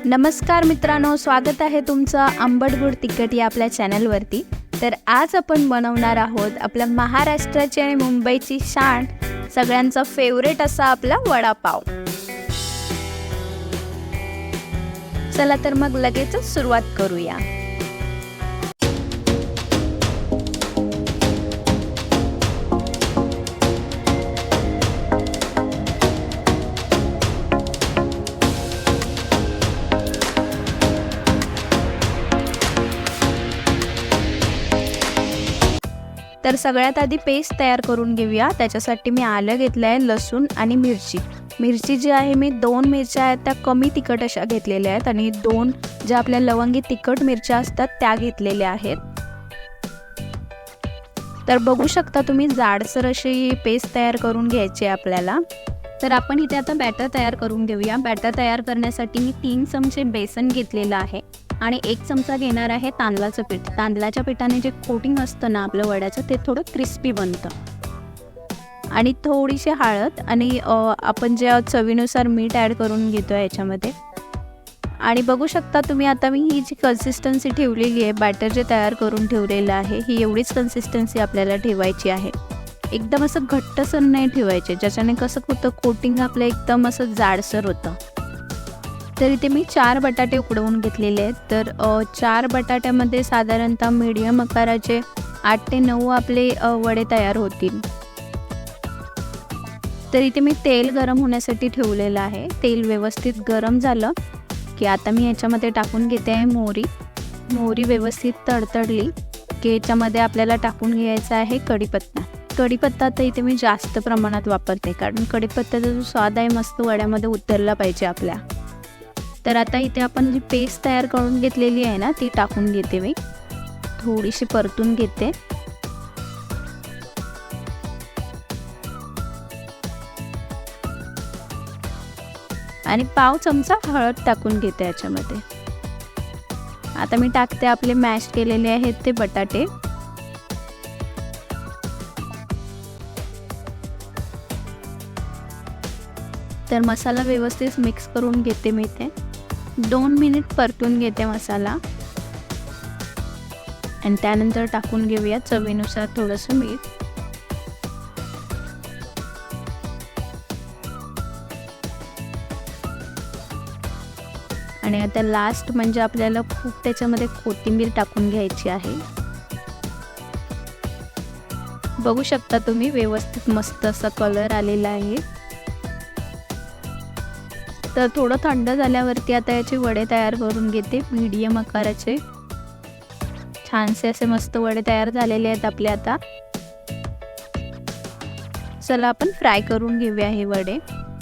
नमस्कार मित्रांनो, स्वागत आहे तुमचं आंबट गोड तिखट या आपल्या चॅनलवरती। तर आज आपण बनवणार आहोत आपल्या महाराष्ट्राची आणि मुंबईची शान, सगळ्यांचा फेवरेट असा आपला वडापाव। चला तर मग लगेच सुरुवात करूया। तर सगळ्यात आधी पेस्ट तयार करून घेऊया। त्याच्यासाठी मी आलं घेतलं आहे, लसूण आणि मिरची जी आहे मी 2 मिरच्या आहेत त्या कमी तिखट अशा घेतलेल्या आहेत आणि 2 ज्या आपल्या लवंगी तिखट मिरच्या असतात त्या घेतलेल्या आहेत। तर बघू शकता तुम्ही जाडसर अशी पेस्ट तयार करून घ्यायची आहे आपल्याला। तर आपण इथे आता बॅटर तयार करून घेऊया। बॅटर तयार करण्यासाठी मी 3 चमचे बेसन घेतलेलं आहे आणि 1 चमचा घेणार आहे तांदळाचं पीठ। तांदळाच्या पिठाने जे कोटिंग असतं ना आपलं वड्याचं ते थोडं क्रिस्पी बनतं। आणि थोडीशी हळद आणि आपण जे चवीनुसार मीठ ॲड करून घेतो आहे याच्यामध्ये। आणि बघू शकता तुम्ही आता मी ही जी कन्सिस्टन्सी ठेवलेली आहे, बॅटर जे तयार करून ठेवलेलं आहे, ही एवढीच कन्सिस्टन्सी आपल्याला ठेवायची आहे। एकदम असं घट्टसर नाही ठेवायचे, ज्याच्याने कसं होतं कोटिंग आपलं एकदम असं जाडसर होतं। तर इथे मी 4 बटाटे उकडवून घेतलेले आहेत। तर 4 बटाट्यामध्ये साधारणतः मीडियम आकाराचे 8 ते 9 आपले वडे तयार होतील। तर इथे मी तेल गरम होण्यासाठी ठेवलेलं आहे। तेल व्यवस्थित गरम झालं की आता मी याच्यामध्ये टाकून घेते आहे मोहरी व्यवस्थित तडतडली की याच्यामध्ये आपल्याला टाकून घ्यायचा आहे कढीपत्ता। कढीपत्ता तर इथे मी जास्त प्रमाणात वापरते, कारण कढीपत्त्याचा जो स्वाद आहे मस्त वड्यामध्ये उतरला पाहिजे आपल्या। तर आता इथे आपण जी पेस्ट तयार करून घेतलेली आहे ना ती टाकून घेते मी, थोडीशी परतून घेते। आणि पाव चमचा हळद टाकून घेते याच्यामध्ये। आता मी टाकते आपले मॅश केलेले आहेत ते बटाटे। तर मसाला व्यवस्थित मिक्स करून घेते मी इथे। 2 मिनिट परतून घेते मसाला आणि त्यानंतर टाकून घेऊया चवीनुसार थोडंसं मीठ। आणि आता लास्ट म्हणजे आपल्याला खूप त्याच्यामध्ये कोथिंबीर टाकून घ्यायची आहे। बघू शकता तुम्ही व्यवस्थित मस्त असा कलर आलेला आहे। तर थोडं थंड झाल्यावरती आता याचे वडे तयार करून घेते मीडियम आकाराचे। छानसे असे मस्त वडे तयार झालेले आहेत आपले आता। चला आपण फ्राय करून घेऊया हे वडे।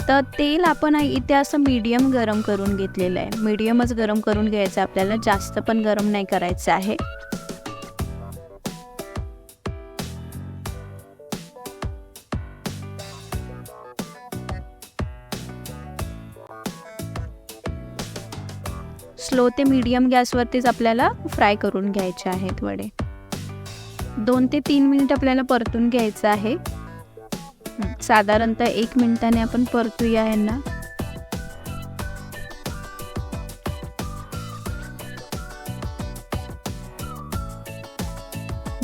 तर तेल आपण इथे असं मीडियम गरम करून घेतलेलं आहे। मीडियमच गरम करून घ्यायचं आपल्याला, जास्त पण गरम नाही करायचं आहे। स्लो ते मीडियम गॅसवरतीच आपल्याला फ्राय करून घ्यायचे आहेत वडे। 2 ते 3 मिनिट आपल्याला परतून घ्यायचं आहे। साधारणतः 1 मिनिटाने आपण परतूया यांना।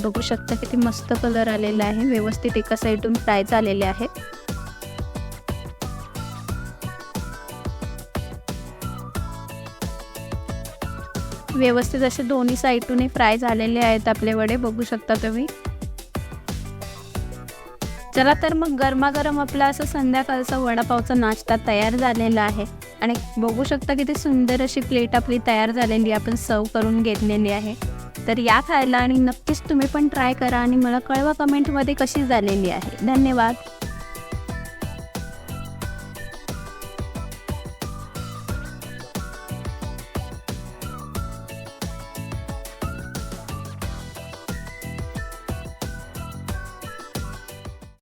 बघू शकता किती मस्त कलर आलेला आहे, व्यवस्थित एका साईडून फ्राय झालेले आहेत। व्यवस्थित असे दोन्ही साईडून फ्राय झालेले आहेत आपले वडे, बघू शकता तुम्ही। चला तर मग गरमागरम आपला असं संध्याकाळचा वडापावचा नाश्ता तयार झालेला आहे। आणि बघू शकता किती सुंदर अशी प्लेट आपली तयार झालेली, आपण सर्व करून घेतलेली आहे। तर या खायला आणि नक्कीच तुम्ही पण ट्राय करा आणि मला कळवा कमेंटमध्ये कशी झालेली आहे। धन्यवाद।